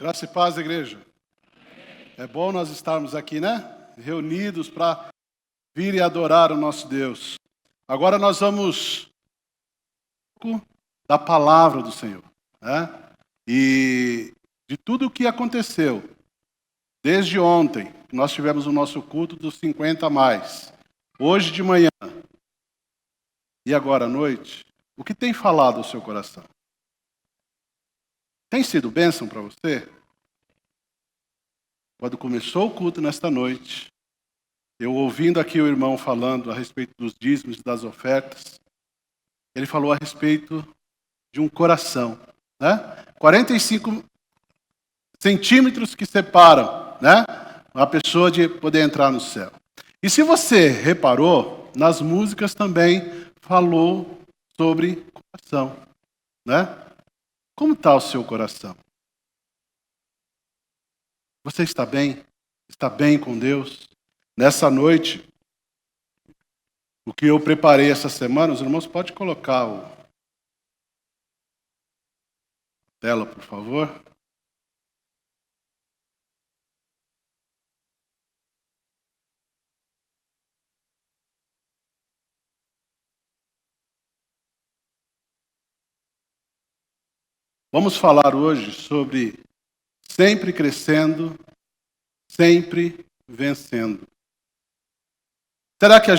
Graça e paz, igreja. É bom nós estarmos aqui, né? Reunidos para vir e adorar o nosso Deus. Agora nós vamos da palavra do Senhor, né? E de tudo o que aconteceu desde ontem, nós tivemos o nosso culto dos 50 a mais. Hoje de manhã e agora à noite, o que tem falado ao seu coração? Tem sido bênção para você? Quando começou o culto nesta noite, eu ouvindo aqui o irmão falando a respeito dos dízimos e das ofertas, ele falou a respeito de um coração, né? 45 centímetros que separam, né? Uma pessoa de poder entrar no céu. E se você reparou, nas músicas também falou sobre coração, né? Como está o seu coração? Você está bem? Está bem com Deus? Nessa noite, o que eu preparei essa semana, os irmãos podem colocar a tela, por favor. Vamos falar hoje sobre sempre crescendo, sempre vencendo. Será que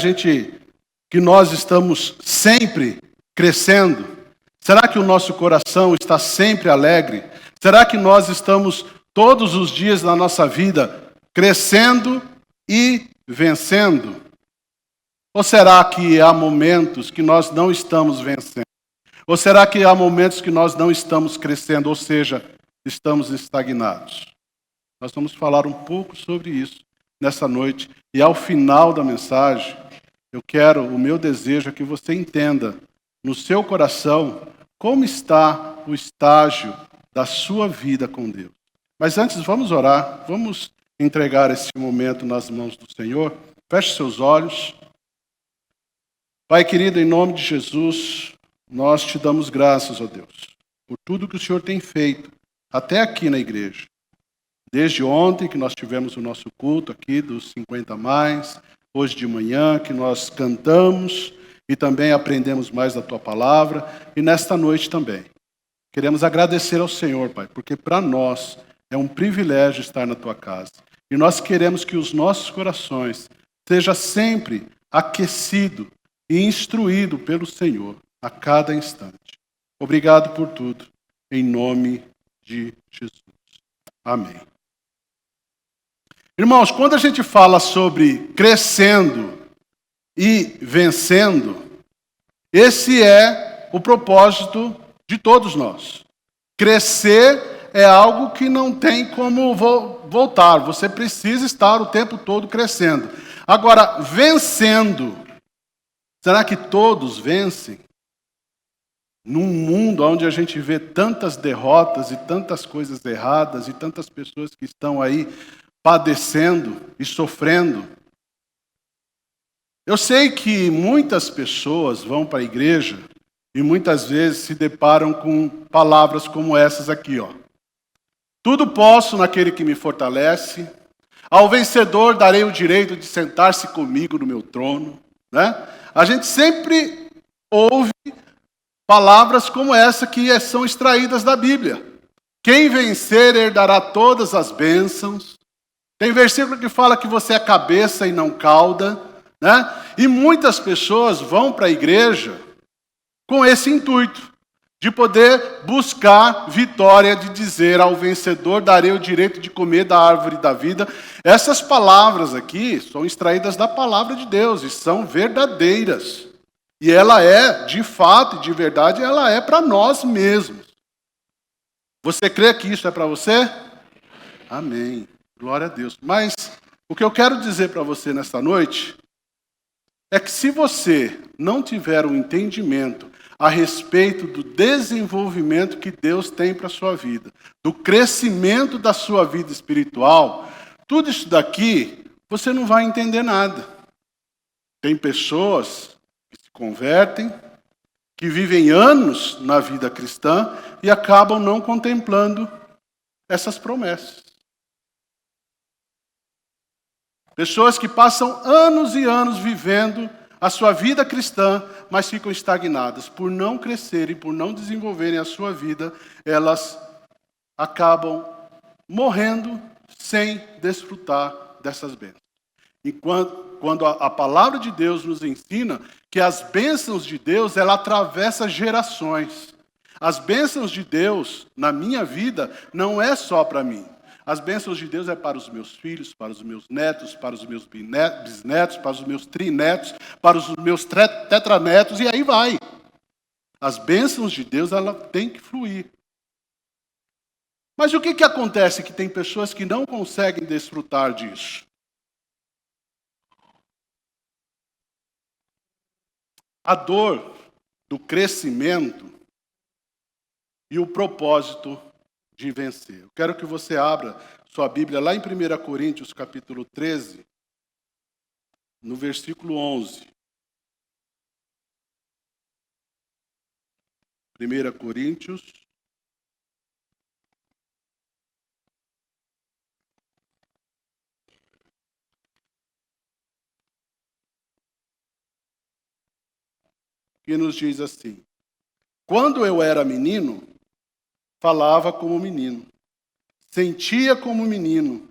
nós estamos sempre crescendo? Será que o nosso coração está sempre alegre? Será que nós estamos todos os dias da nossa vida crescendo e vencendo? Ou será que há momentos que nós não estamos vencendo? Ou será que há momentos que nós não estamos crescendo, ou seja, estamos estagnados? Nós vamos falar um pouco sobre isso nessa noite. E ao final da mensagem, o meu desejo é que você entenda no seu coração como está o estágio da sua vida com Deus. Mas antes, vamos orar, vamos entregar esse momento nas mãos do Senhor. Feche seus olhos. Pai querido, em nome de Jesus, nós te damos graças, ó Deus, por tudo que o Senhor tem feito até aqui na igreja. Desde ontem que nós tivemos o nosso culto aqui dos 50 a mais, hoje de manhã que nós cantamos e também aprendemos mais da Tua palavra, e nesta noite também. Queremos agradecer ao Senhor, Pai, porque para nós é um privilégio estar na Tua casa. E nós queremos que os nossos corações sejam sempre aquecidos e instruídos pelo Senhor a cada instante. Obrigado por tudo, em nome de Jesus. Amém. Irmãos, quando a gente fala sobre crescendo e vencendo, esse é o propósito de todos nós. Crescer é algo que não tem como voltar. Você precisa estar o tempo todo crescendo. Agora, vencendo, será que todos vencem? Num mundo onde a gente vê tantas derrotas e tantas coisas erradas e tantas pessoas que estão aí padecendo e sofrendo. Eu sei que muitas pessoas vão para a igreja e muitas vezes se deparam com palavras como essas aqui, ó. Tudo posso naquele que me fortalece. Ao vencedor darei o direito de sentar-se comigo no meu trono, né? A gente sempre ouve palavras como essa que são extraídas da Bíblia. Quem vencer herdará todas as bênçãos. Tem versículo que fala que você é cabeça e não cauda, né? E muitas pessoas vão para a igreja com esse intuito, de poder buscar vitória, de dizer ao vencedor, darei o direito de comer da árvore da vida. Essas palavras aqui são extraídas da palavra de Deus e são verdadeiras. E ela é, de fato e de verdade, ela é para nós mesmos. Você crê que isso é para você? Amém. Glória a Deus. Mas o que eu quero dizer para você nesta noite é que se você não tiver um entendimento a respeito do desenvolvimento que Deus tem para a sua vida, do crescimento da sua vida espiritual, tudo isso daqui você não vai entender nada. Tem pessoas que se convertem, que vivem anos na vida cristã e acabam não contemplando essas promessas. Pessoas que passam anos e anos vivendo a sua vida cristã, mas ficam estagnadas. Por não crescerem, por não desenvolverem a sua vida, elas acabam morrendo sem desfrutar dessas bênçãos. Quando a palavra de Deus nos ensina que as bênçãos de Deus, ela atravessa gerações. As bênçãos de Deus na minha vida não é só para mim. As bênçãos de Deus é para os meus filhos, para os meus netos, para os meus bisnetos, para os meus trinetos, para os meus tetranetos, e aí vai. As bênçãos de Deus, ela tem que fluir. Mas o que acontece que tem pessoas que não conseguem desfrutar disso? A dor do crescimento e o propósito de vencer. Eu quero que você abra sua Bíblia lá em 1 Coríntios, capítulo 13, no versículo 11. 1 Coríntios, que nos diz assim: quando eu era menino, falava como menino, sentia como menino,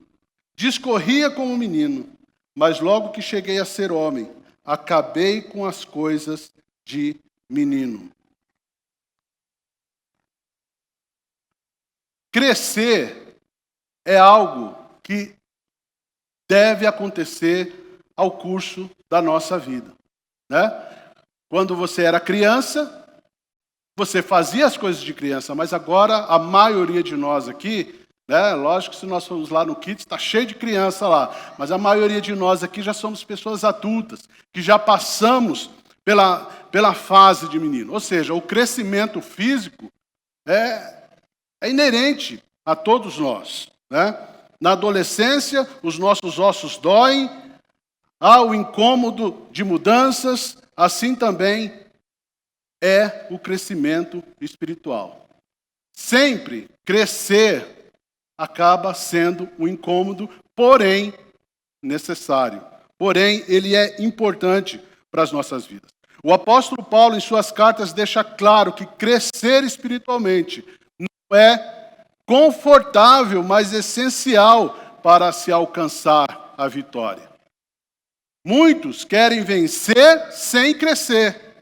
discorria como menino, mas logo que cheguei a ser homem, acabei com as coisas de menino. Crescer é algo que deve acontecer ao curso da nossa vida, né? Quando você era criança, você fazia as coisas de criança, mas agora a maioria de nós aqui, né? Lógico que se nós formos lá no Kids, está cheio de criança lá, mas a maioria de nós aqui já somos pessoas adultas, que já passamos pela fase de menino. Ou seja, o crescimento físico é inerente a todos nós, né? Na adolescência, os nossos ossos doem, há o incômodo de mudanças, assim também é o crescimento espiritual. Sempre crescer acaba sendo um incômodo, porém necessário. Porém, ele é importante para as nossas vidas. O apóstolo Paulo, em suas cartas, deixa claro que crescer espiritualmente não é confortável, mas essencial para se alcançar a vitória. Muitos querem vencer sem crescer.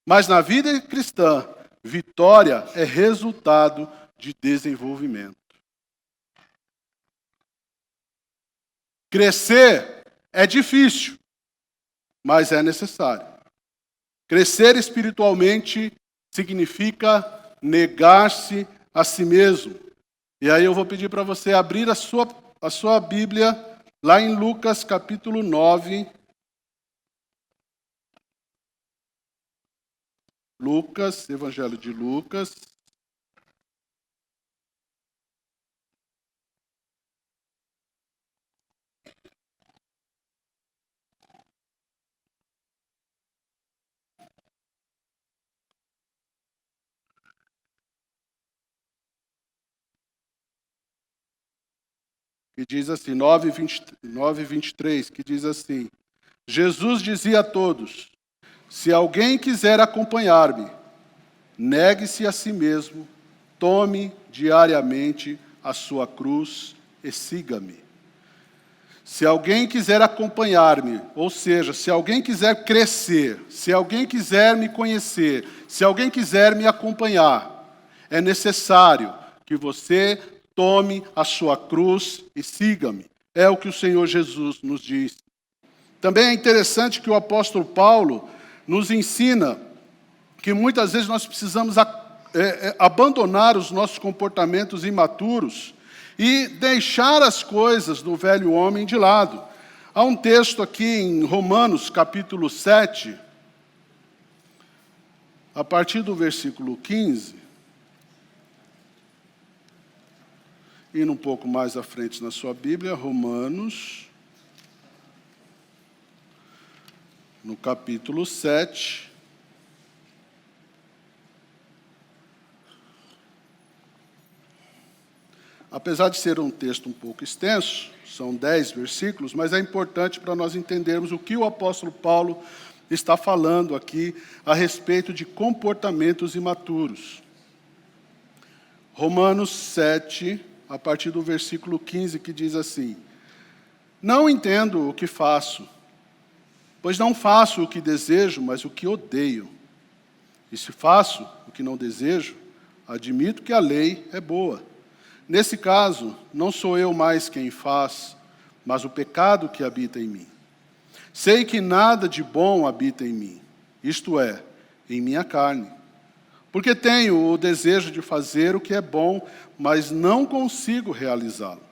Mas na vida cristã, vitória é resultado de desenvolvimento. Crescer é difícil, mas é necessário. Crescer espiritualmente significa negar-se a si mesmo. E aí eu vou pedir para você abrir a sua Bíblia lá em Lucas capítulo 9. Lucas, Evangelho de Lucas. Que diz assim, 9:23, que diz assim: Jesus dizia a todos: se alguém quiser acompanhar-me, negue-se a si mesmo, tome diariamente a sua cruz e siga-me. Se alguém quiser acompanhar-me, ou seja, se alguém quiser crescer, se alguém quiser me conhecer, se alguém quiser me acompanhar, é necessário que você tome a sua cruz e siga-me. É o que o Senhor Jesus nos diz. Também é interessante que o apóstolo Paulo nos ensina que muitas vezes nós precisamos abandonar os nossos comportamentos imaturos e deixar as coisas do velho homem de lado. Há um texto aqui em Romanos, capítulo 7, a partir do versículo 15, indo um pouco mais à frente na sua Bíblia, Romanos, no capítulo 7, apesar de ser um texto um pouco extenso, são 10 versículos, mas é importante para nós entendermos o que o apóstolo Paulo está falando aqui a respeito de comportamentos imaturos. Romanos 7, a partir do versículo 15, que diz assim: Não entendo o que faço, pois não faço o que desejo, mas o que odeio. E se faço o que não desejo, admito que a lei é boa. Nesse caso, não sou eu mais quem faz, mas o pecado que habita em mim. Sei que nada de bom habita em mim, isto é, em minha carne. Porque tenho o desejo de fazer o que é bom, mas não consigo realizá-lo.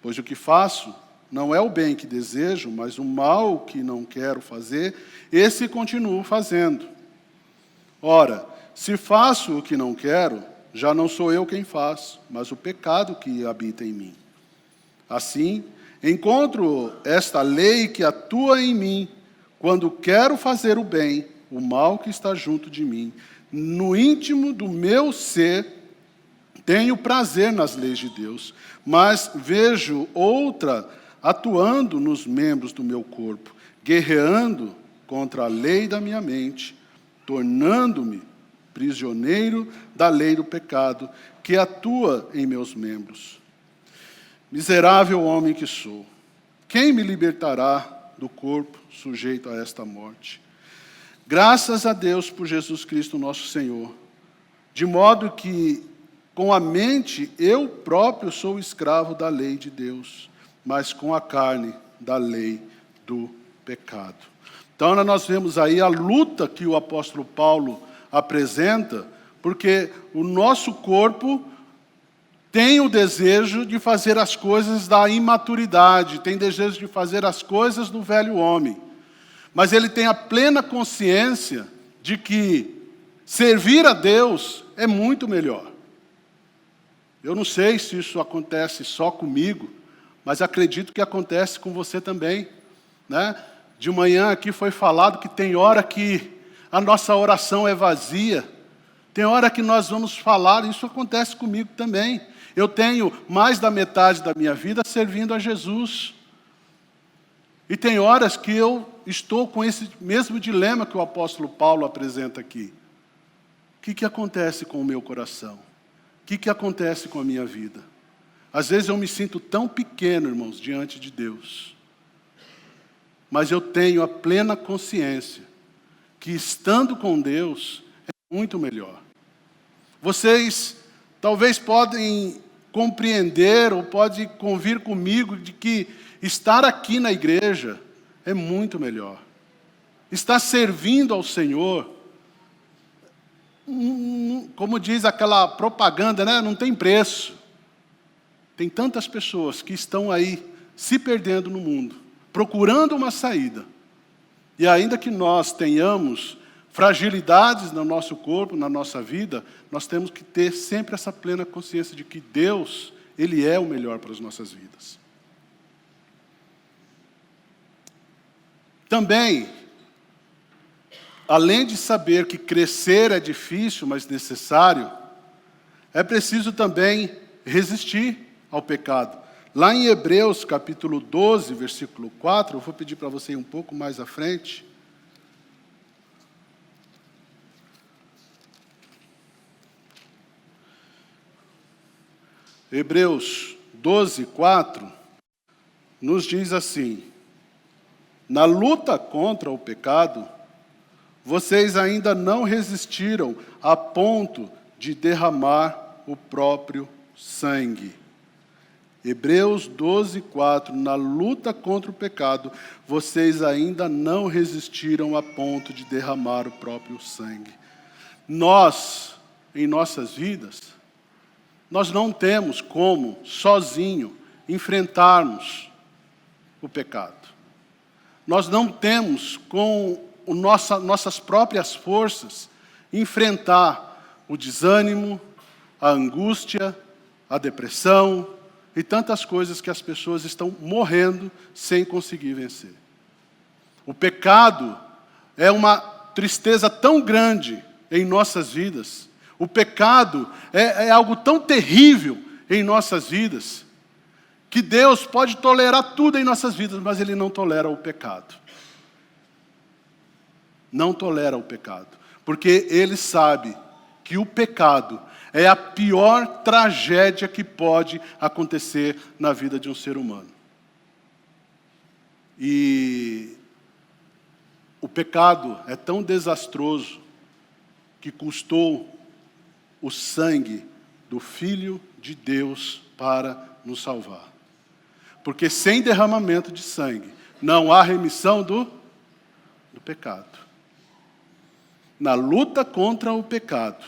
Pois o que faço não é o bem que desejo, mas o mal que não quero fazer, esse continuo fazendo. Ora, se faço o que não quero, já não sou eu quem faz, mas o pecado que habita em mim. Assim, encontro esta lei que atua em mim, quando quero fazer o bem, o mal que está junto de mim. No íntimo do meu ser, tenho prazer nas leis de Deus, mas vejo outra atuando nos membros do meu corpo, guerreando contra a lei da minha mente, tornando-me prisioneiro da lei do pecado, que atua em meus membros. Miserável homem que sou, quem me libertará do corpo sujeito a esta morte? Graças a Deus por Jesus Cristo nosso Senhor, de modo que com a mente eu próprio sou escravo da lei de Deus, mas com a carne da lei do pecado. Então nós vemos aí a luta que o apóstolo Paulo apresenta, porque o nosso corpo tem o desejo de fazer as coisas da imaturidade, tem desejo de fazer as coisas do velho homem. Mas ele tem a plena consciência de que servir a Deus é muito melhor. Eu não sei se isso acontece só comigo, mas acredito que acontece com você também, né? De manhã aqui foi falado que tem hora que a nossa oração é vazia, tem hora que nós vamos falar, isso acontece comigo também. Eu tenho mais da metade da minha vida servindo a Jesus. E tem horas que eu estou com esse mesmo dilema que o apóstolo Paulo apresenta aqui. O que acontece com o meu coração? O que acontece com a minha vida? Às vezes eu me sinto tão pequeno, irmãos, diante de Deus. Mas eu tenho a plena consciência que estando com Deus é muito melhor. Vocês talvez podem compreender ou podem convir comigo de que estar aqui na igreja é muito melhor. Estar servindo ao Senhor, como diz aquela propaganda, né? Não tem preço. Tem tantas pessoas que estão aí se perdendo no mundo, procurando uma saída. E ainda que nós tenhamos fragilidades no nosso corpo, na nossa vida, nós temos que ter sempre essa plena consciência de que Deus, Ele é o melhor para as nossas vidas. Também, além de saber que crescer é difícil, mas necessário, é preciso também resistir ao pecado. Lá em Hebreus, capítulo 12, versículo 4, eu vou pedir para você ir um pouco mais à frente. Hebreus 12, 4, nos diz assim: na luta contra o pecado, vocês ainda não resistiram a ponto de derramar o próprio sangue. Hebreus 12, 4, na luta contra o pecado, vocês ainda não resistiram a ponto de derramar o próprio sangue. Nós, em nossas vidas, nós não temos como, sozinho, enfrentarmos o pecado. Nós não temos, com nossas próprias forças, enfrentar o desânimo, a angústia, a depressão e tantas coisas que as pessoas estão morrendo sem conseguir vencer. O pecado é uma tristeza tão grande em nossas vidas. O pecado é algo tão terrível em nossas vidas, que Deus pode tolerar tudo em nossas vidas, mas Ele não tolera o pecado. Não tolera o pecado, porque Ele sabe que o pecado é a pior tragédia que pode acontecer na vida de um ser humano. E o pecado é tão desastroso que custou o sangue do Filho de Deus para nos salvar. Porque sem derramamento de sangue não há remissão do pecado. Na luta contra o pecado,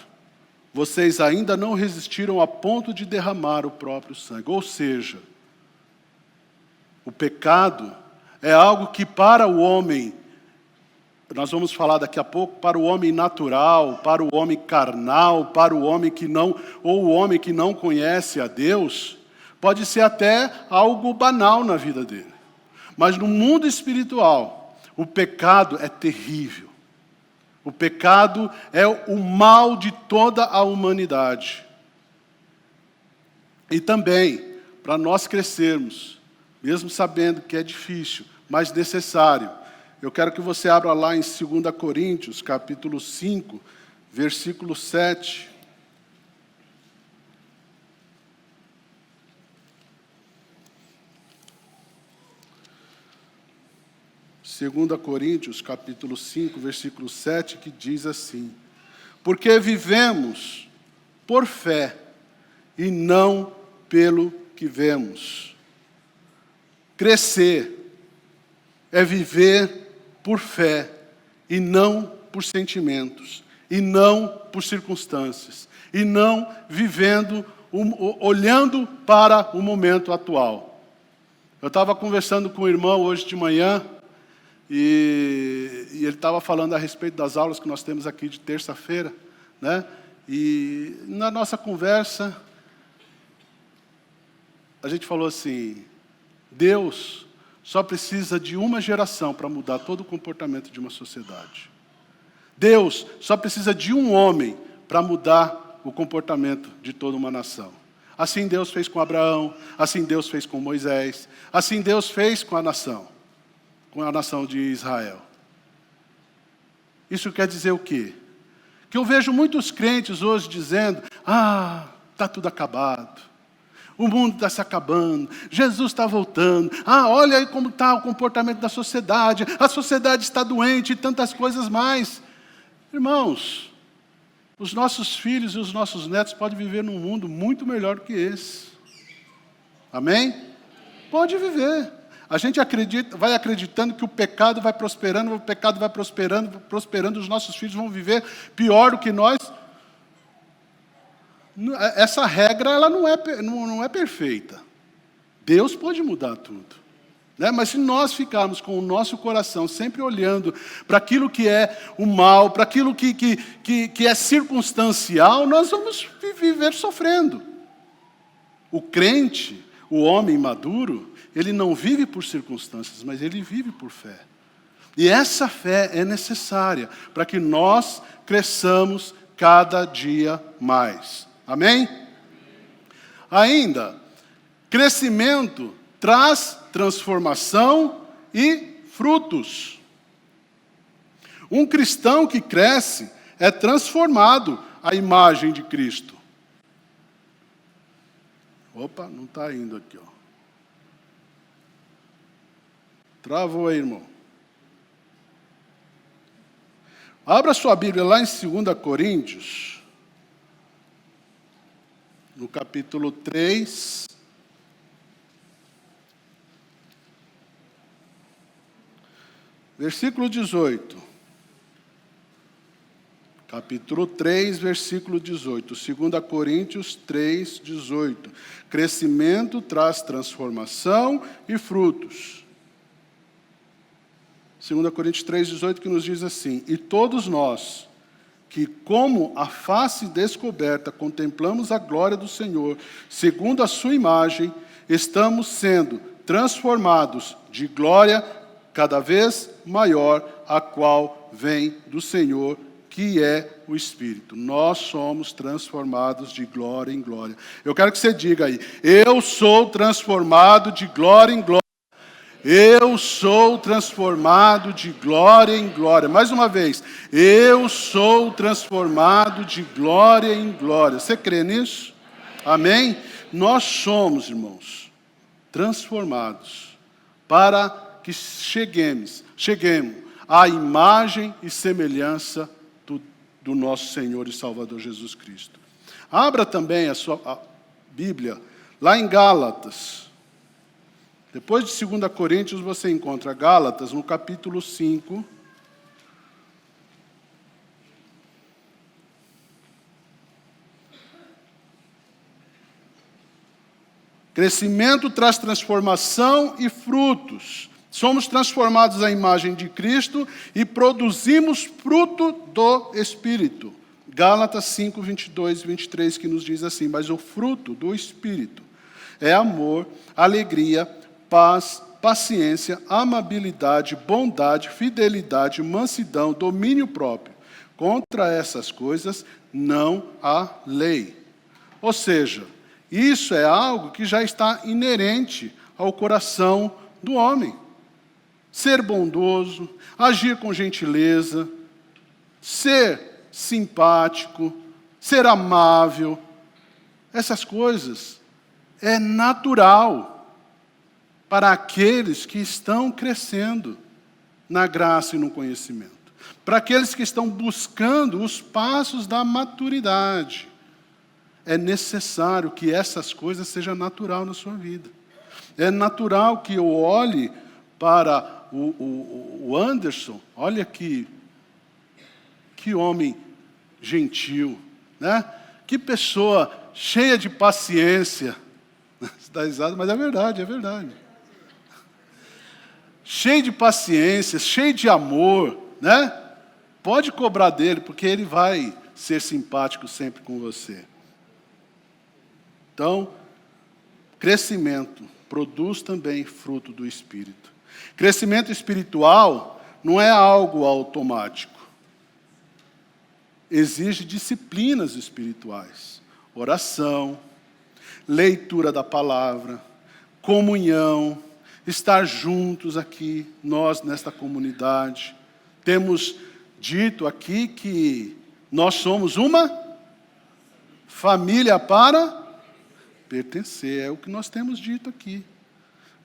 vocês ainda não resistiram a ponto de derramar o próprio sangue. Ou seja, o pecado é algo que para o homem, nós vamos falar daqui a pouco, para o homem natural, para o homem carnal, para o homem que não, ou o homem que não conhece a Deus, pode ser até algo banal na vida dele. Mas no mundo espiritual, o pecado é terrível. O pecado é o mal de toda a humanidade. E também, para nós crescermos, mesmo sabendo que é difícil, mas necessário, eu quero que você abra lá em 2 Coríntios, capítulo 5, versículo 7. Segunda Coríntios, capítulo 5, versículo 7, que diz assim: porque vivemos por fé e não pelo que vemos. Crescer é viver por fé e não por sentimentos, e não por circunstâncias, e não vivendo, olhando para o momento atual. Eu estava conversando com o irmão hoje de manhã, e ele estava falando a respeito das aulas que nós temos aqui de terça-feira, né? E na nossa conversa, a gente falou assim: Deus só precisa de uma geração para mudar todo o comportamento de uma sociedade. Deus só precisa de um homem para mudar o comportamento de toda uma nação. Assim Deus fez com Abraão, assim Deus fez com Moisés, assim Deus fez com a nação de Israel. Isso quer dizer o quê? Que eu vejo muitos crentes hoje dizendo: está tudo acabado, o mundo está se acabando, Jesus está voltando, olha aí como está o comportamento da sociedade, a sociedade está doente e tantas coisas mais. Irmãos, os nossos filhos e os nossos netos podem viver num mundo muito melhor que esse. Amém? Pode viver. A gente vai acreditando que o pecado vai prosperando, os nossos filhos vão viver pior do que nós. Essa regra ela não é perfeita. Deus pode mudar tudo, né? Mas se nós ficarmos com o nosso coração sempre olhando para aquilo que é o mal, para aquilo que é circunstancial, nós vamos viver sofrendo. O crente, o homem maduro, ele não vive por circunstâncias, mas ele vive por fé. E essa fé é necessária para que nós cresçamos cada dia mais. Amém? Ainda, crescimento traz transformação e frutos. Um cristão que cresce é transformado à imagem de Cristo. Opa, não está indo aqui, ó. Travou aí, irmão. Abra sua Bíblia lá em 2 Coríntios, no capítulo 3. Versículo 18. Capítulo 3, versículo 18. 2 Coríntios 3, 18. Crescimento traz transformação e frutos. 2 Coríntios 3, 18, que nos diz assim: e todos nós, que como a face descoberta contemplamos a glória do Senhor, segundo a sua imagem, estamos sendo transformados de glória cada vez maior, a qual vem do Senhor, que é o Espírito. Nós somos transformados de glória em glória. Eu quero que você diga aí, eu sou transformado de glória em glória. Eu sou transformado de glória em glória. Mais uma vez, eu sou transformado de glória em glória. Você crê nisso? Amém? Nós somos, irmãos, transformados para que cheguemos à imagem e semelhança do nosso Senhor e Salvador Jesus Cristo. Abra também a Bíblia lá em Gálatas. Depois de 2 Coríntios, você encontra Gálatas no capítulo 5. Crescimento traz transformação e frutos. Somos transformados à imagem de Cristo e produzimos fruto do Espírito. Gálatas 5, 22 e 23, que nos diz assim, mas o fruto do Espírito é amor, alegria, paz, paciência, amabilidade, bondade, fidelidade, mansidão, domínio próprio. Contra essas coisas não há lei. Ou seja, isso é algo que já está inerente ao coração do homem. Ser bondoso, agir com gentileza, ser simpático, ser amável. Essas coisas é natural para aqueles que estão crescendo na graça e no conhecimento. Para aqueles que estão buscando os passos da maturidade. É necessário que essas coisas sejam natural na sua vida. É natural que eu olhe para o Anderson, olha que homem gentil, né? Que pessoa cheia de paciência. Você dá risada, mas é verdade, é verdade. Cheio de paciência, cheio de amor, né? Pode cobrar dele, porque ele vai ser simpático sempre com você. Então, crescimento produz também fruto do Espírito. Crescimento espiritual não é algo automático. Exige disciplinas espirituais. Oração, leitura da palavra, comunhão, estar juntos aqui, nós nesta comunidade. Temos dito aqui que nós somos uma família para pertencer, é o que nós temos dito aqui.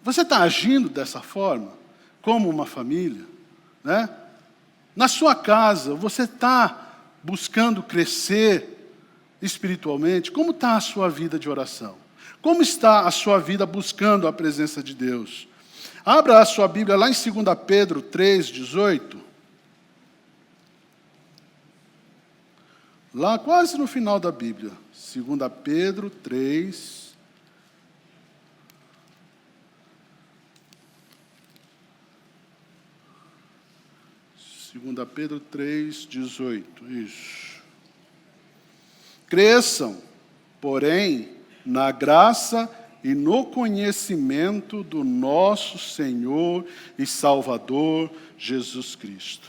Você está agindo dessa forma, como uma família, né? Na sua casa, você está buscando crescer espiritualmente? Como está a sua vida de oração? Como está a sua vida buscando a presença de Deus? Abra a sua Bíblia lá em 2 Pedro 3, 18. Lá quase no final da Bíblia. 2 Pedro 3. 2 Pedro 3, 18. Isso. Cresçam, porém, na graça e no conhecimento do nosso Senhor e Salvador Jesus Cristo.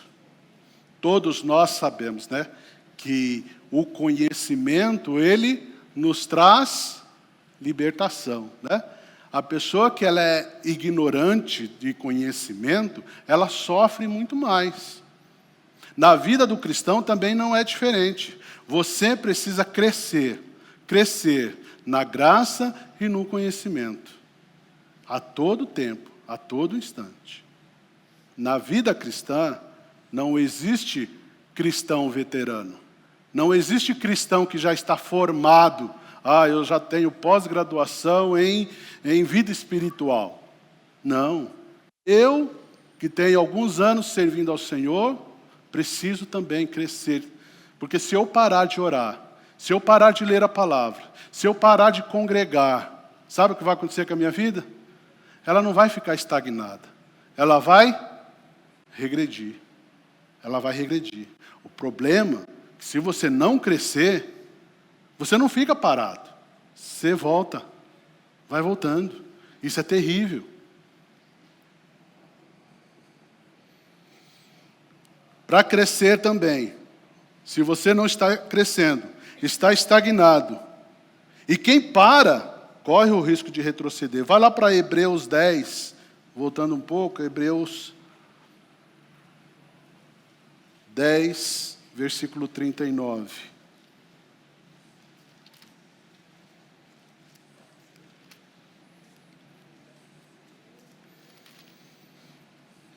Todos nós sabemos, né, que o conhecimento, ele nos traz libertação, né? A pessoa que ela é ignorante de conhecimento, ela sofre muito mais. Na vida do cristão também não é diferente. Você precisa crescer na graça e no conhecimento, a todo tempo, a todo instante. Na vida cristã, não existe cristão veterano. Não existe cristão que já está formado. Eu já tenho pós-graduação em vida espiritual. Não. Eu, que tenho alguns anos servindo ao Senhor, preciso também crescer. Porque se eu parar de orar, se eu parar de ler a palavra, se eu parar de congregar, sabe o que vai acontecer com a minha vida? Ela não vai ficar estagnada. Ela vai regredir. Ela vai regredir. O problema é que se você não crescer, você não fica parado. Você volta. Vai voltando. Isso é terrível. Para crescer também, se você não está crescendo, está estagnado, e quem para, corre o risco de retroceder. Vai lá para Hebreus 10, voltando um pouco, Hebreus 10, versículo 39.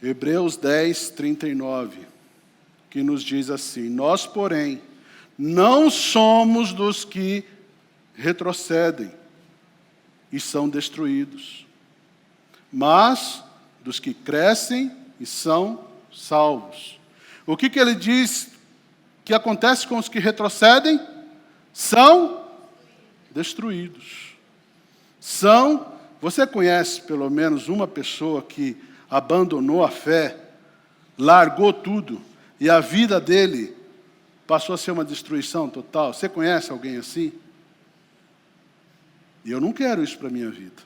Hebreus 10, 39, que nos diz assim: nós, porém, não somos dos que retrocedem e são destruídos, mas dos que crescem e são salvos. O que ele diz que acontece com os que retrocedem? São destruídos. Você conhece pelo menos uma pessoa que abandonou a fé, largou tudo, e a vida dele passou a ser uma destruição total? Você conhece alguém assim? E eu não quero isso para a minha vida.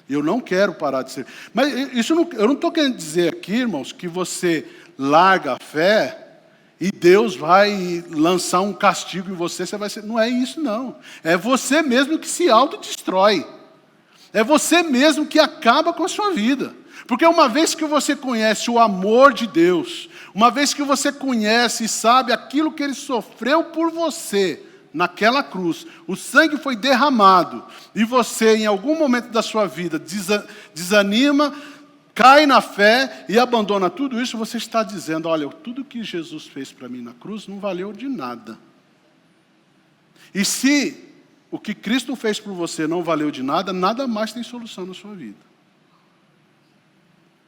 Eu não quero parar de ser. Mas eu não estou querendo dizer aqui, irmãos, que você larga a fé e Deus vai lançar um castigo em você, você vai ser. Não é isso, não. É você mesmo que se autodestrói. É você mesmo que acaba com a sua vida. Porque uma vez que você conhece o amor de Deus, uma vez que você conhece e sabe aquilo que Ele sofreu por você, naquela cruz, o sangue foi derramado, e você, em algum momento da sua vida, desanima, cai na fé e abandona tudo isso, você está dizendo: olha, tudo que Jesus fez para mim na cruz não valeu de nada. E se o que Cristo fez por você não valeu de nada, nada mais tem solução na sua vida.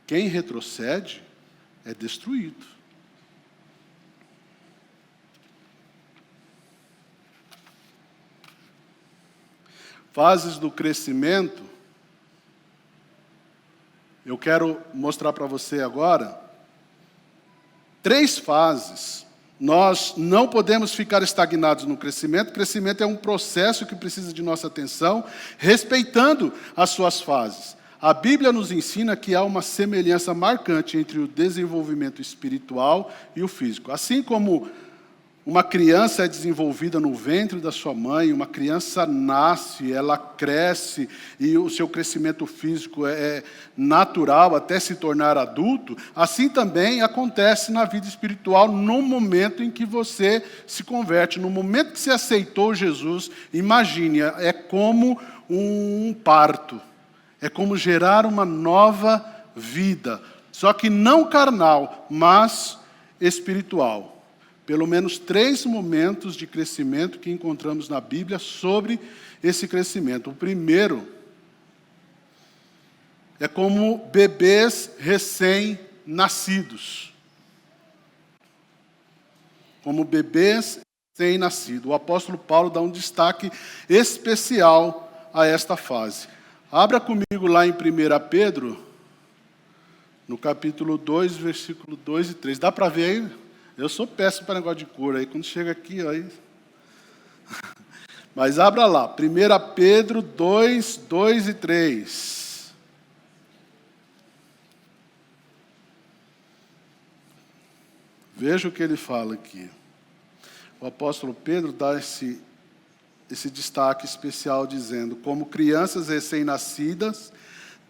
Quem retrocede é destruído. Fases do crescimento, eu quero mostrar para você agora 3 fases. Nós não podemos ficar estagnados no crescimento. O crescimento é um processo que precisa de nossa atenção, respeitando as suas fases. A Bíblia nos ensina que há uma semelhança marcante entre o desenvolvimento espiritual e o físico. Assim como uma criança é desenvolvida no ventre da sua mãe, uma criança nasce, ela cresce, e o seu crescimento físico é natural até se tornar adulto, assim também acontece na vida espiritual no momento em que você se converte, no momento que você aceitou Jesus. Imagine, é como um parto, é como gerar uma nova vida, só que não carnal, mas espiritual. Pelo menos 3 momentos de crescimento que encontramos na Bíblia sobre esse crescimento. O primeiro é como bebês recém-nascidos. Como bebês recém-nascidos. O apóstolo Paulo dá um destaque especial a esta fase. Abra comigo lá em 1 Pedro, no capítulo 2, versículo 2 e 3. Dá para ver aí? Eu sou péssimo para negócio de cor, aí quando chega aqui, aí... Mas abra lá, 1 Pedro 2, 2 e 3. Veja o que ele fala aqui. O apóstolo Pedro dá esse destaque especial, dizendo: como crianças recém-nascidas,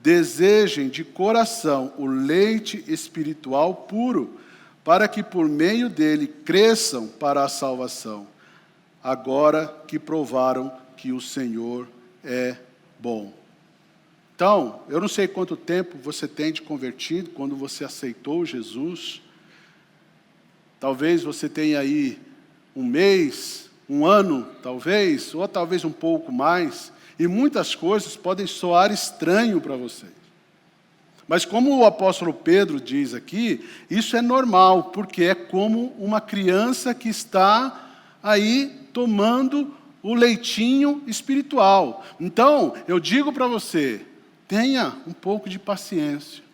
desejem de coração o leite espiritual puro, para que por meio dele cresçam para a salvação, agora que provaram que o Senhor é bom. Então, eu não sei quanto tempo você tem de convertido, quando você aceitou Jesus. Talvez você tenha aí 1 mês, 1 ano, talvez, ou talvez um pouco mais, e muitas coisas podem soar estranho para você. Mas como o apóstolo Pedro diz aqui, isso é normal, porque é como uma criança que está aí tomando o leitinho espiritual. Então, eu digo para você, tenha um pouco de paciência.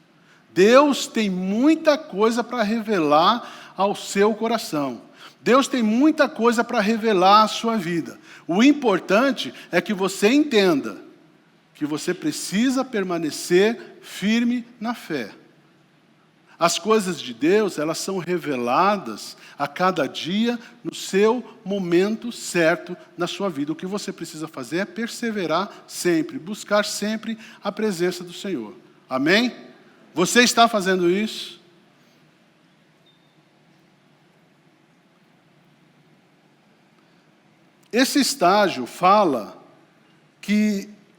Deus tem muita coisa para revelar ao seu coração. Deus tem muita coisa para revelar à sua vida. O importante é que você entenda que você precisa permanecer firme na fé. As coisas de Deus, elas são reveladas a cada dia no seu momento certo na sua vida. O que você precisa fazer é perseverar sempre, buscar sempre a presença do Senhor. Amém? Você está fazendo isso? Esse estágio fala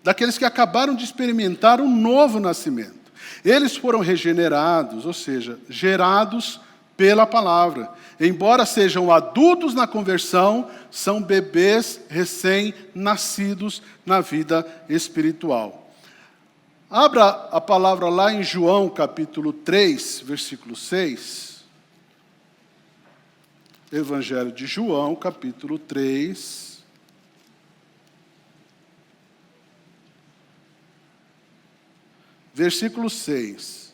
daqueles que acabaram de experimentar um novo nascimento. Eles foram regenerados, ou seja, gerados pela palavra. Embora sejam adultos na conversão, são bebês recém-nascidos na vida espiritual. Abra a palavra lá em João, capítulo 3, versículo 6. Evangelho de João, capítulo 3. Versículo 6.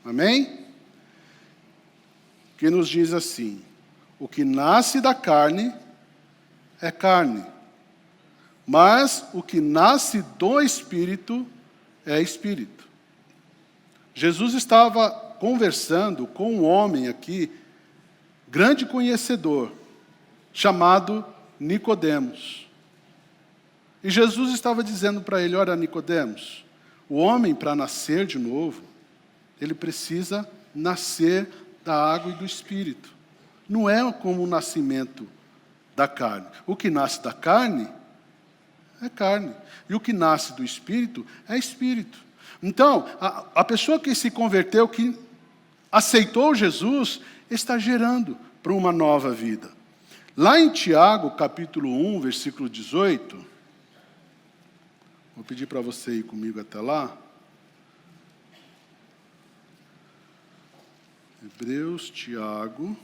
Amém? Que nos diz assim: o que nasce da carne é carne, mas o que nasce do Espírito é Espírito. Jesus estava conversando com um homem aqui, grande conhecedor, chamado Nicodemos. E Jesus estava dizendo para ele: olha, Nicodemos, o homem, para nascer de novo, ele precisa nascer da água e do Espírito. Não é como o nascimento da carne. O que nasce da carne é carne. E o que nasce do Espírito é Espírito. Então, a pessoa que se converteu, que aceitou Jesus, está gerando para uma nova vida. Lá em Tiago, capítulo 1, versículo 18... Vou pedir para você ir comigo até lá. Hebreus, Tiago,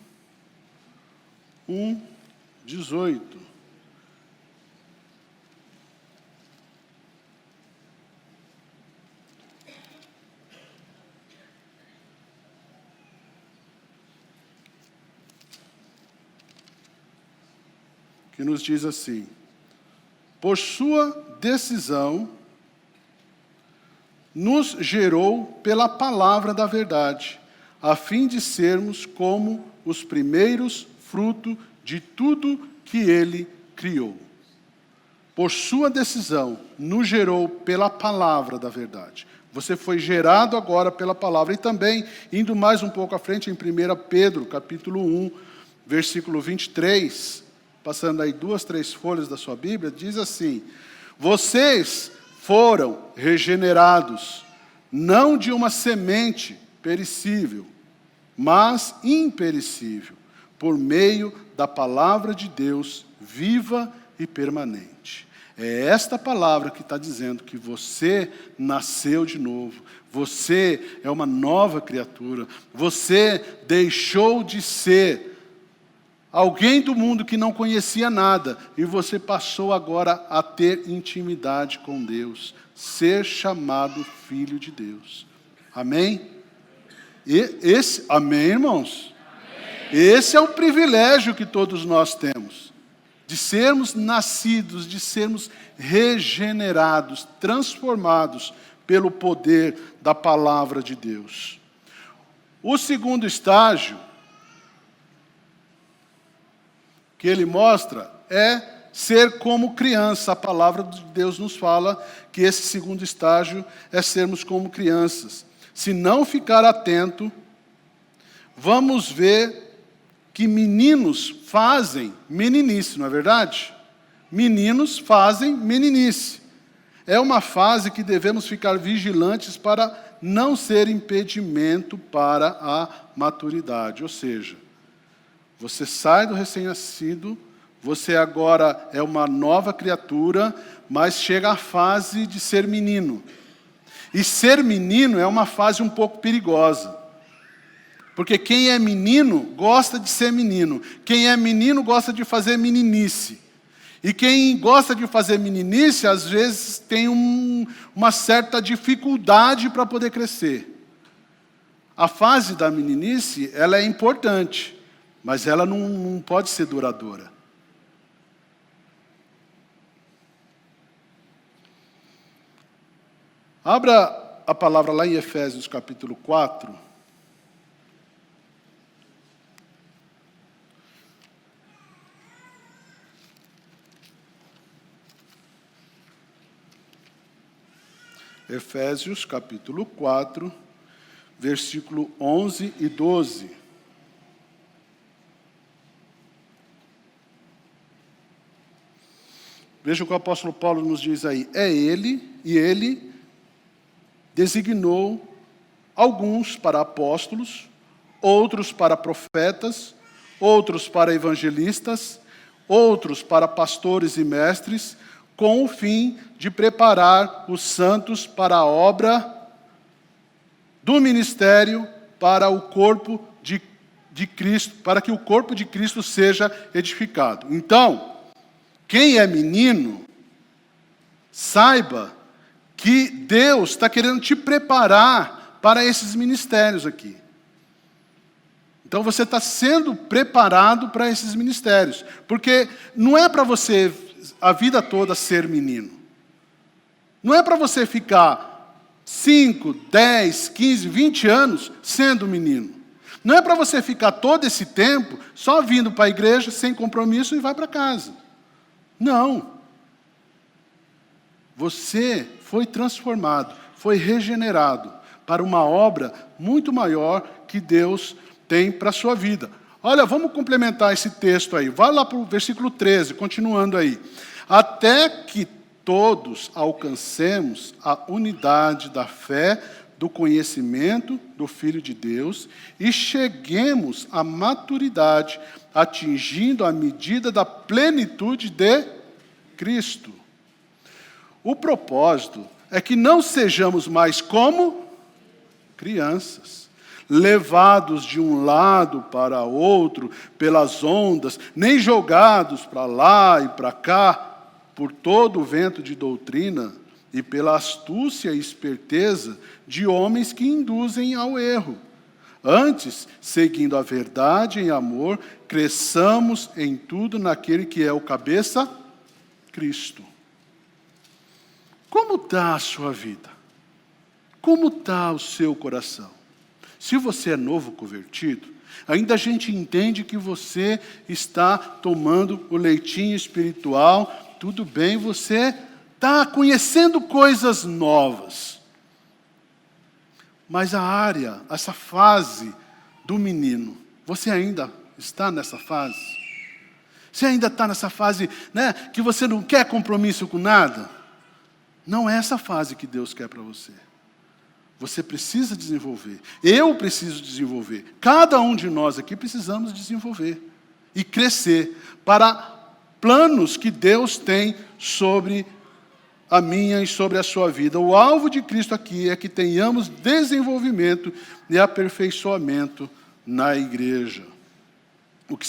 1, 18. Que nos diz assim: por sua decisão, nos gerou pela palavra da verdade, a fim de sermos como os primeiros frutos de tudo que Ele criou. Por sua decisão, nos gerou pela palavra da verdade. Você foi gerado agora pela palavra. E também, indo mais um pouco à frente, em 1 Pedro, capítulo 1, versículo 23... passando aí 2, 3 folhas da sua Bíblia, diz assim: vocês foram regenerados, não de uma semente perecível, mas imperecível, por meio da palavra de Deus, viva e permanente. É esta palavra que está dizendo que você nasceu de novo, você é uma nova criatura, você deixou de ser alguém do mundo que não conhecia nada, e você passou agora a ter intimidade com Deus, ser chamado filho de Deus. Amém? Amém, irmãos? Amém. Esse é o privilégio que todos nós temos, de sermos nascidos, de sermos regenerados, transformados pelo poder da palavra de Deus. O segundo estágio que ele mostra é ser como criança. A palavra de Deus nos fala que esse segundo estágio é sermos como crianças. Se não ficar atento, vamos ver que meninos fazem meninice, não é verdade? Meninos fazem meninice. É uma fase que devemos ficar vigilantes para não ser impedimento para a maturidade. Ou seja, você sai do recém-nascido, você agora é uma nova criatura, mas chega a fase de ser menino. E ser menino é uma fase um pouco perigosa. Porque quem é menino gosta de ser menino. Quem é menino gosta de fazer meninice. E quem gosta de fazer meninice, às vezes tem uma certa dificuldade para poder crescer. A fase da meninice, ela é importante, mas ela não pode ser duradoura. Abra a palavra lá em Efésios capítulo 4. Efésios capítulo 4, versículo 11 e 12. Veja o que o apóstolo Paulo nos diz aí. É ele, e ele designou alguns para apóstolos, outros para profetas, outros para evangelistas, outros para pastores e mestres, com o fim de preparar os santos para a obra do ministério, para o corpo de Cristo, para que o corpo de Cristo seja edificado. Então, quem é menino, saiba que Deus está querendo te preparar para esses ministérios aqui. Então você está sendo preparado para esses ministérios. Porque não é para você a vida toda ser menino. Não é para você ficar 5, 10, 15, 20 anos sendo menino. Não é para você ficar todo esse tempo só vindo para a igreja sem compromisso e vai para casa. Não. Você foi transformado, foi regenerado para uma obra muito maior que Deus tem para a sua vida. Olha, vamos complementar esse texto aí. Vai lá para o versículo 13, continuando aí. Até que todos alcancemos a unidade da fé, do conhecimento do Filho de Deus e cheguemos à maturidade, atingindo a medida da plenitude de Cristo. O propósito é que não sejamos mais como crianças, levados de um lado para outro pelas ondas, nem jogados para lá e para cá por todo o vento de doutrina e pela astúcia e esperteza de homens que induzem ao erro. Antes, seguindo a verdade em amor, cresçamos em tudo naquele que é o cabeça, Cristo. Como está a sua vida? Como está o seu coração? Se você é novo convertido, ainda a gente entende que você está tomando o leitinho espiritual, tudo bem, você está conhecendo coisas novas. Mas a área, essa fase do menino, você ainda está nessa fase? Você ainda está nessa fase, né, que você não quer compromisso com nada? Não é essa fase que Deus quer para você. Você precisa desenvolver. Eu preciso desenvolver. Cada um de nós aqui precisamos desenvolver e crescer para planos que Deus tem sobre a minha e sobre a sua vida. O alvo de Cristo aqui é que tenhamos desenvolvimento e aperfeiçoamento na igreja. O que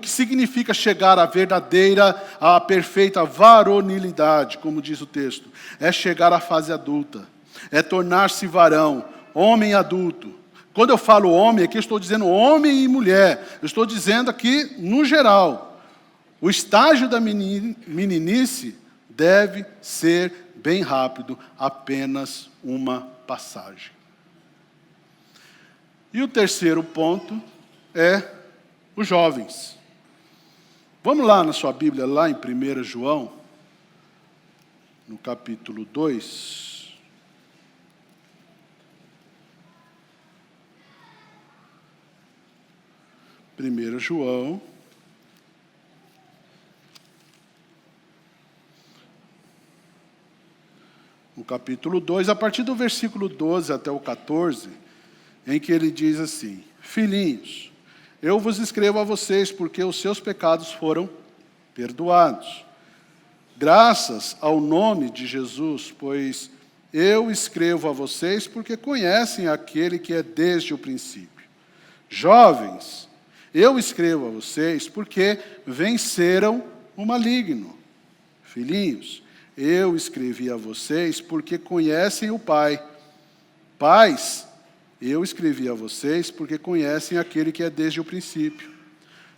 significa chegar à verdadeira, à perfeita varonilidade, como diz o texto, é chegar à fase adulta, é tornar-se varão, homem adulto. Quando eu falo homem, aqui eu estou dizendo homem e mulher, eu estou dizendo aqui no geral. O estágio da meninice deve ser bem rápido, apenas uma passagem. E o terceiro ponto é os jovens. Vamos lá na sua Bíblia, lá em 1 João, no capítulo 2. 1 João, no capítulo 2, a partir do versículo 12 até o 14, em que ele diz assim: Filhinhos, eu vos escrevo a vocês porque os seus pecados foram perdoados. Graças ao nome de Jesus, pois eu escrevo a vocês porque conhecem aquele que é desde o princípio. Jovens, eu escrevo a vocês porque venceram o maligno. Filhinhos, eu escrevi a vocês porque conhecem o Pai. Pais, eu escrevi a vocês porque conhecem aquele que é desde o princípio.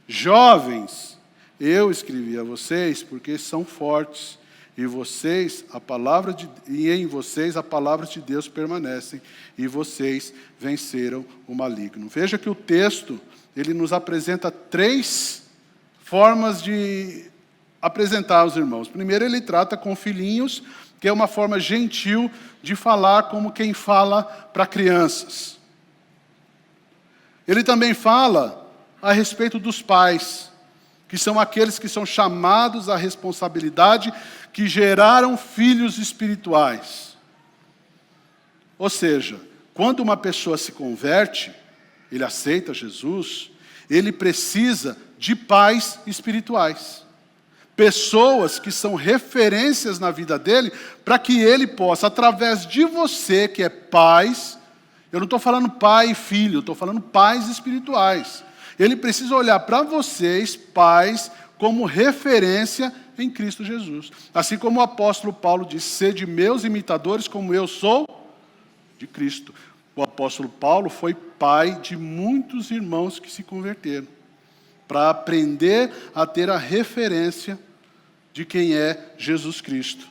Jovens, eu escrevi a vocês porque são fortes e em vocês a palavra de Deus permanece, e vocês venceram o maligno. Veja que o texto, ele nos apresenta 3 formas de apresentar aos irmãos. Primeiro, ele trata com filhinhos, que é uma forma gentil de falar como quem fala para crianças. Ele também fala a respeito dos pais, que são aqueles que são chamados à responsabilidade, que geraram filhos espirituais. Ou seja, quando uma pessoa se converte, ele aceita Jesus, ele precisa de pais espirituais. Pessoas que são referências na vida dele, para que ele possa, através de você, que é pais, eu não estou falando pai e filho, eu estou falando pais espirituais. Ele precisa olhar para vocês, pais, como referência em Cristo Jesus. Assim como o apóstolo Paulo diz, sede meus imitadores como eu sou de Cristo. O apóstolo Paulo foi pai de muitos irmãos que se converteram, para aprender a ter a referência de quem é Jesus Cristo.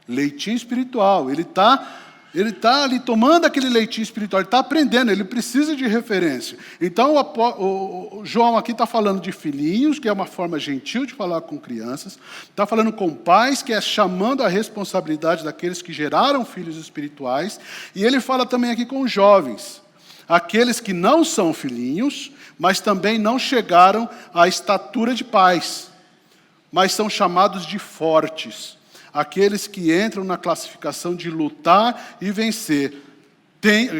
Leitinho espiritual, ele está ali tomando aquele leitinho espiritual, ele está aprendendo, ele precisa de referência. Então o João aqui está falando de filhinhos, que é uma forma gentil de falar com crianças, está falando com pais, que é chamando a responsabilidade daqueles que geraram filhos espirituais, e ele fala também aqui com jovens, aqueles que não são filhinhos, mas também não chegaram à estatura de pais, mas são chamados de fortes, aqueles que entram na classificação de lutar e vencer.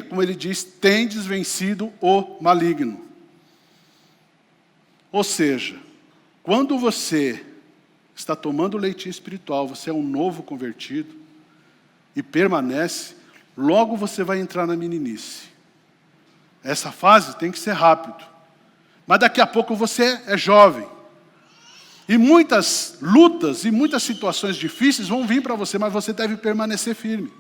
Como ele diz, tendes vencido o maligno. Ou seja, quando você está tomando leitinho espiritual, você é um novo convertido e permanece, logo você vai entrar na meninice. Essa fase tem que ser rápido. Mas daqui a pouco você é jovem. E muitas lutas e muitas situações difíceis vão vir para você, mas você deve permanecer firme.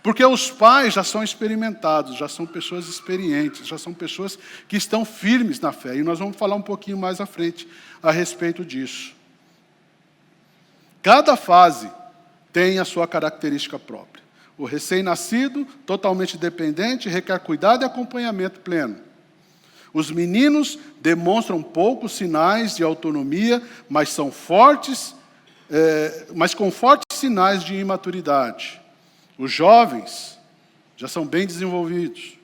Porque os pais já são experimentados, já são pessoas experientes, já são pessoas que estão firmes na fé. E nós vamos falar um pouquinho mais à frente a respeito disso. Cada fase tem a sua característica própria. O recém-nascido, totalmente dependente, requer cuidado e acompanhamento pleno. Os meninos demonstram poucos sinais de autonomia, mas com fortes sinais de imaturidade. Os jovens já são bem desenvolvidos,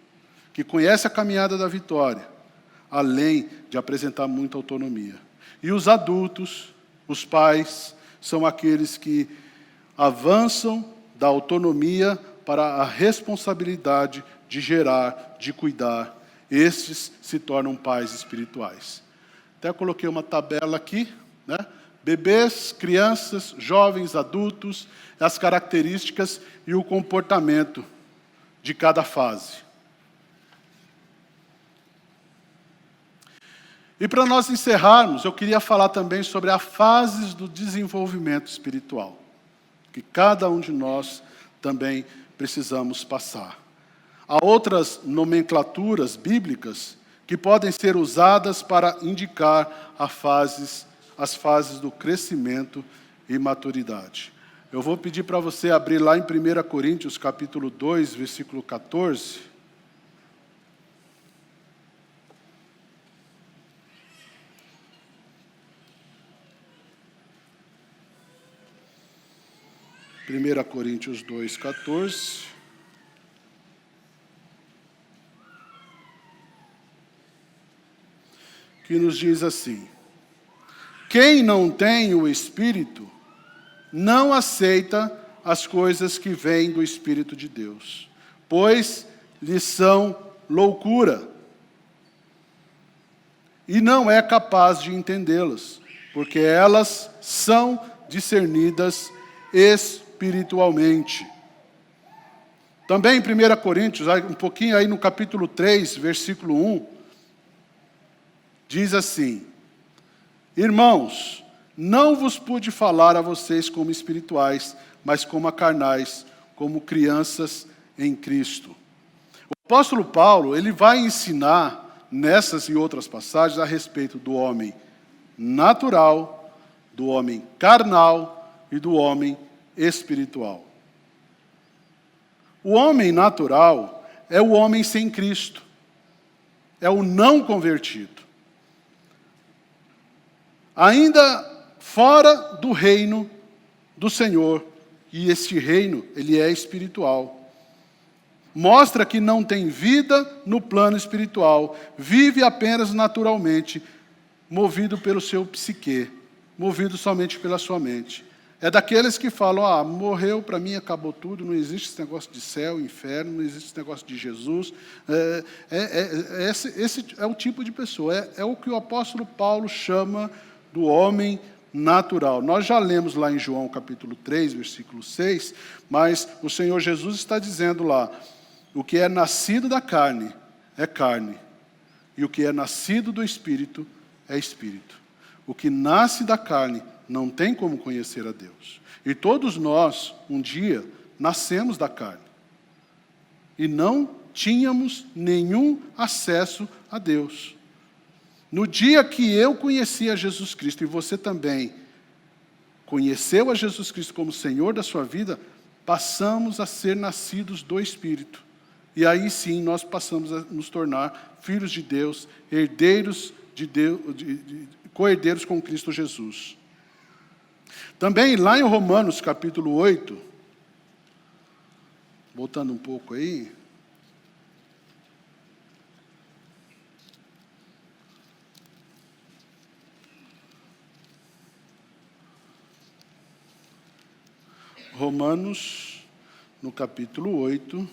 que conhecem a caminhada da vitória, além de apresentar muita autonomia. E os adultos, os pais, são aqueles que avançam da autonomia para a responsabilidade de gerar, de cuidar. Estes se tornam pais espirituais. Até coloquei uma tabela aqui, né? Bebês, crianças, jovens, adultos, as características e o comportamento de cada fase. E para nós encerrarmos, eu queria falar também sobre as fases do desenvolvimento espiritual, que cada um de nós também precisamos passar. Há outras nomenclaturas bíblicas que podem ser usadas para indicar as fases do crescimento e maturidade. Eu vou pedir para você abrir lá em 1 Coríntios, capítulo 2, versículo 14. Primeira Coríntios 2, 14. Que nos diz assim: quem não tem o Espírito, não aceita as coisas que vêm do Espírito de Deus, pois lhes são loucura, e não é capaz de entendê-las, porque elas são discernidas espiritualmente. Também em 1 Coríntios, um pouquinho aí no capítulo 3, versículo 1, diz assim: irmãos, não vos pude falar a vocês como espirituais, mas como a carnais, como crianças em Cristo. O apóstolo Paulo, ele vai ensinar nessas e outras passagens a respeito do homem natural, do homem carnal e do homem espiritual. O homem natural é o homem sem Cristo, é o não convertido. Ainda fora do reino do Senhor, e este reino, ele é espiritual. Mostra que não tem vida no plano espiritual, vive apenas naturalmente, movido pelo seu psique, movido somente pela sua mente. É daqueles que falam, morreu, para mim acabou tudo, não existe esse negócio de céu, inferno, não existe esse negócio de Jesus. Esse é o tipo de pessoa, é o que o apóstolo Paulo chama do homem natural. Nós já lemos lá em João capítulo 3, versículo 6, mas o Senhor Jesus está dizendo lá, o que é nascido da carne é carne, e o que é nascido do Espírito é Espírito. O que nasce da carne não tem como conhecer a Deus. E todos nós, um dia, nascemos da carne. E não tínhamos nenhum acesso a Deus. No dia que eu conheci a Jesus Cristo, e você também conheceu a Jesus Cristo como Senhor da sua vida, passamos a ser nascidos do Espírito. E aí sim nós passamos a nos tornar filhos de Deus, herdeiros de Deus, co-herdeiros com Cristo Jesus. Também lá em Romanos capítulo 8, voltando um pouco aí, Romanos, no capítulo 8,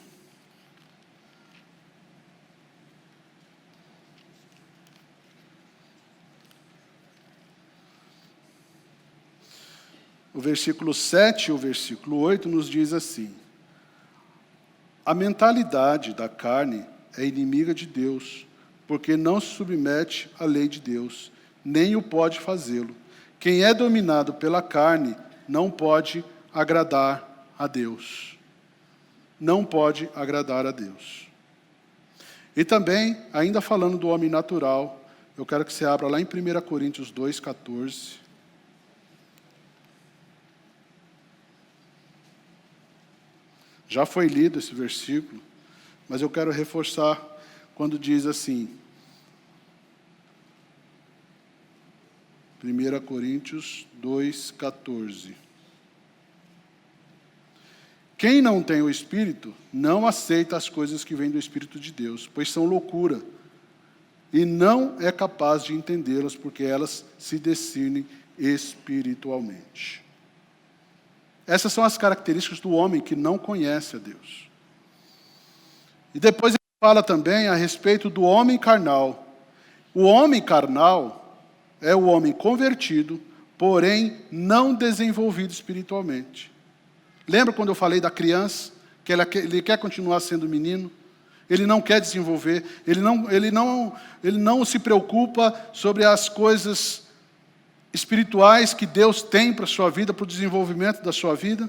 o versículo 7 e o versículo 8 nos diz assim: a mentalidade da carne é inimiga de Deus, porque não se submete à lei de Deus, nem o pode fazê-lo. Quem é dominado pela carne não pode agradar a Deus. Não pode agradar a Deus. E também, ainda falando do homem natural, eu quero que você abra lá em 1 Coríntios 2, 14. Já foi lido esse versículo, mas eu quero reforçar quando diz assim, 1 Coríntios 2, 14. Quem não tem o Espírito, não aceita as coisas que vêm do Espírito de Deus, pois são loucura, e não é capaz de entendê-las, porque elas se discernem espiritualmente. Essas são as características do homem que não conhece a Deus. E depois ele fala também a respeito do homem carnal. O homem carnal é o homem convertido, porém não desenvolvido espiritualmente. Lembra quando eu falei da criança, que ele quer continuar sendo menino? Ele não quer desenvolver, ele não se preocupa sobre as coisas espirituais que Deus tem para a sua vida, para o desenvolvimento da sua vida.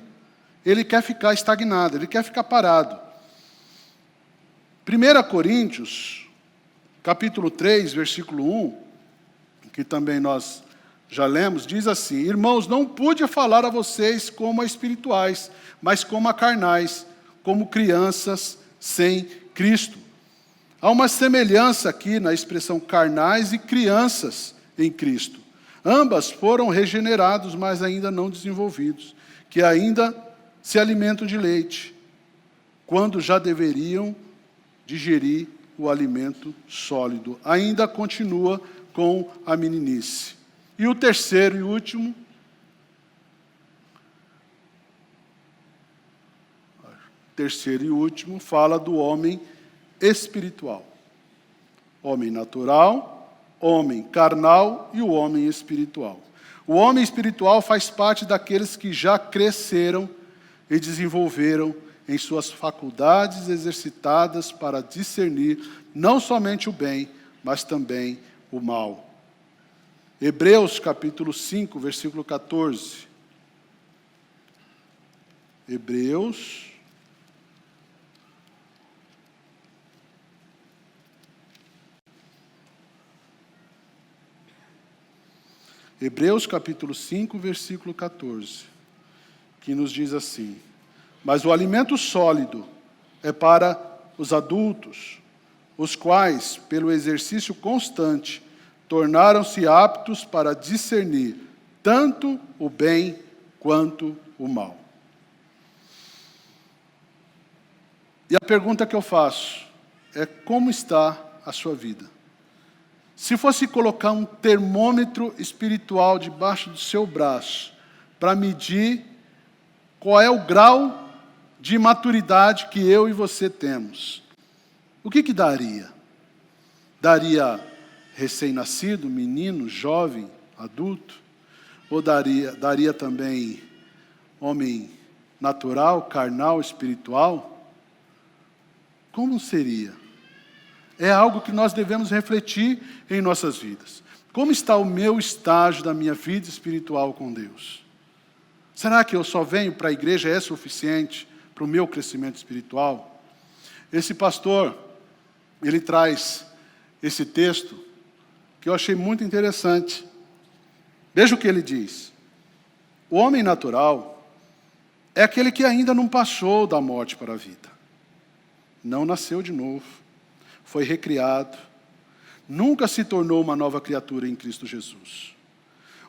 Ele quer ficar estagnado, ele quer ficar parado. 1 Coríntios, capítulo 3, versículo 1, que também nós já lemos, diz assim: irmãos, não pude falar a vocês como a espirituais, mas como a carnais, como crianças sem Cristo. Há uma semelhança aqui na expressão carnais e crianças em Cristo. Ambas foram regenerados, mas ainda não desenvolvidos, que ainda se alimentam de leite, quando já deveriam digerir o alimento sólido. Ainda continua com a meninice. E o terceiro e último, fala do homem espiritual. Homem natural, homem carnal e o homem espiritual. O homem espiritual faz parte daqueles que já cresceram e desenvolveram em suas faculdades exercitadas para discernir não somente o bem, mas também o mal. Hebreus capítulo 5, versículo 14. Hebreus capítulo 5, versículo 14, que nos diz assim: mas o alimento sólido é para os adultos, os quais, pelo exercício constante, tornaram-se aptos para discernir tanto o bem quanto o mal. E a pergunta que eu faço é: como está a sua vida? Se fosse colocar um termômetro espiritual debaixo do seu braço para medir qual é o grau de maturidade que eu e você temos, o que daria? Daria recém-nascido, menino, jovem, adulto? Ou daria também homem natural, carnal, espiritual? Como seria? É algo que nós devemos refletir em nossas vidas. Como está o meu estágio da minha vida espiritual com Deus? Será que eu só venho para a igreja é suficiente para o meu crescimento espiritual? Esse pastor, ele traz esse texto que eu achei muito interessante. Veja o que ele diz. O homem natural é aquele que ainda não passou da morte para a vida. Não nasceu de novo. Foi recriado. Nunca se tornou uma nova criatura em Cristo Jesus.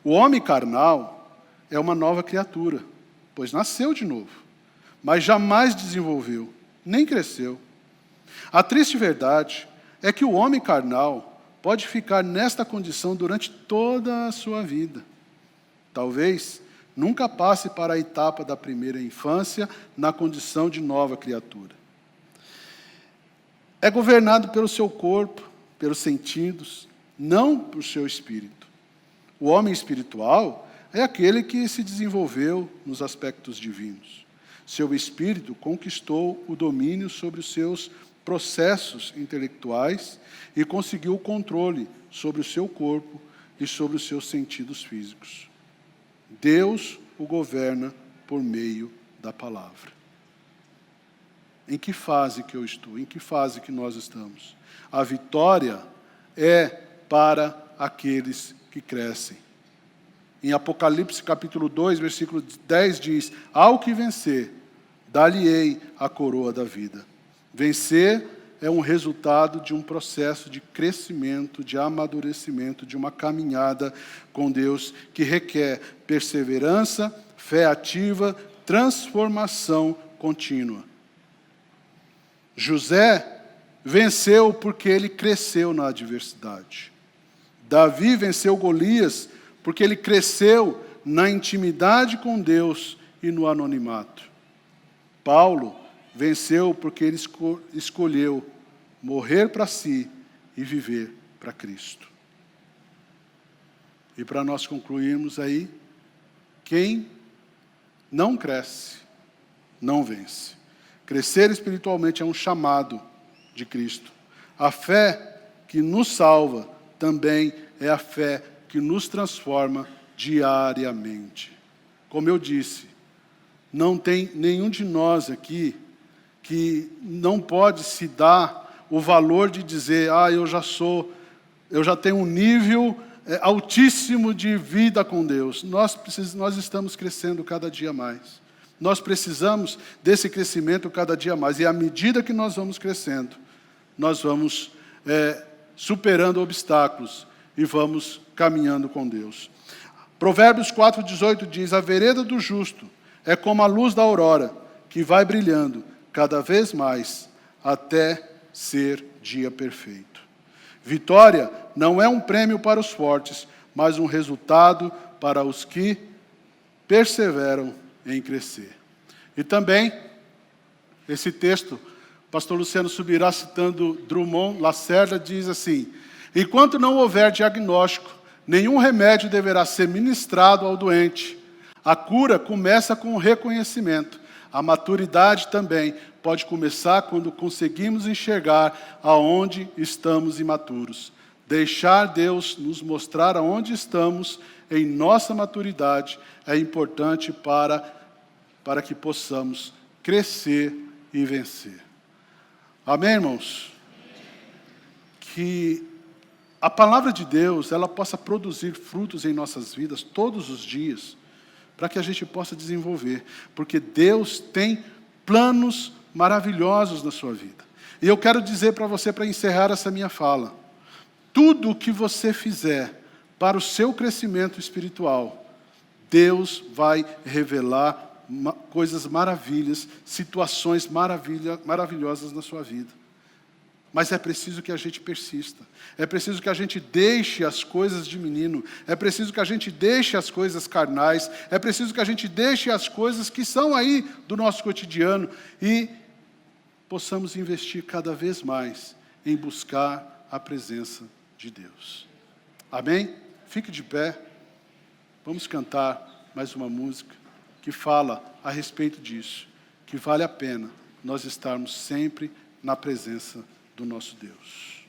O homem carnal é uma nova criatura, pois nasceu de novo, mas jamais desenvolveu, nem cresceu. A triste verdade é que o homem carnal pode ficar nesta condição durante toda a sua vida. Talvez nunca passe para a etapa da primeira infância na condição de nova criatura. É governado pelo seu corpo, pelos sentidos, não pelo seu espírito. O homem espiritual é aquele que se desenvolveu nos aspectos divinos. Seu espírito conquistou o domínio sobre os seus processos intelectuais e conseguiu o controle sobre o seu corpo e sobre os seus sentidos físicos. Deus o governa por meio da palavra. Em que fase que eu estou? Em que fase que nós estamos? A vitória é para aqueles que crescem. Em Apocalipse capítulo 2, versículo 10 diz: ao que vencer, dar-lhe-ei a coroa da vida. Vencer é um resultado de um processo de crescimento, de amadurecimento, de uma caminhada com Deus que requer perseverança, fé ativa, transformação contínua. José venceu porque ele cresceu na adversidade. Davi venceu Golias porque ele cresceu na intimidade com Deus e no anonimato. Paulo venceu porque ele escolheu morrer para si e viver para Cristo. E para nós concluirmos aí, quem não cresce, não vence. Crescer espiritualmente é um chamado de Cristo. A fé que nos salva também é a fé que nos transforma diariamente. Como eu disse, não tem nenhum de nós aqui que não pode se dar o valor de dizer: eu já tenho um nível altíssimo de vida com Deus. Nós estamos crescendo cada dia mais. Nós precisamos desse crescimento cada dia mais. E à medida que nós vamos crescendo, nós vamos superando obstáculos e vamos caminhando com Deus. Provérbios 4,18 diz: a vereda do justo é como a luz da aurora, que vai brilhando cada vez mais até ser dia perfeito. Vitória não é um prêmio para os fortes, mas um resultado para os que perseveram em crescer. E também, esse texto, o pastor Luciano Subirá, citando Drummond Lacerda, diz assim: enquanto não houver diagnóstico, nenhum remédio deverá ser ministrado ao doente. A cura começa com o reconhecimento. A maturidade também pode começar quando conseguimos enxergar aonde estamos imaturos. Deixar Deus nos mostrar aonde estamos em nossa maturidade é importante para que possamos crescer e vencer. Amém, irmãos? Que a palavra de Deus ela possa produzir frutos em nossas vidas todos os dias, para que a gente possa desenvolver, porque Deus tem planos maravilhosos na sua vida. E eu quero dizer para você, para encerrar essa minha fala, tudo o que você fizer para o seu crescimento espiritual, Deus vai revelar coisas maravilhas, situações maravilhosas na sua vida. Mas é preciso que a gente persista. É preciso que a gente deixe as coisas de menino. É preciso que a gente deixe as coisas carnais. É preciso que a gente deixe as coisas que são aí do nosso cotidiano e possamos investir cada vez mais em buscar a presença de Deus. Amém? Fique de pé. Vamos cantar mais uma música que fala a respeito disso, que vale a pena nós estarmos sempre na presença do nosso Deus.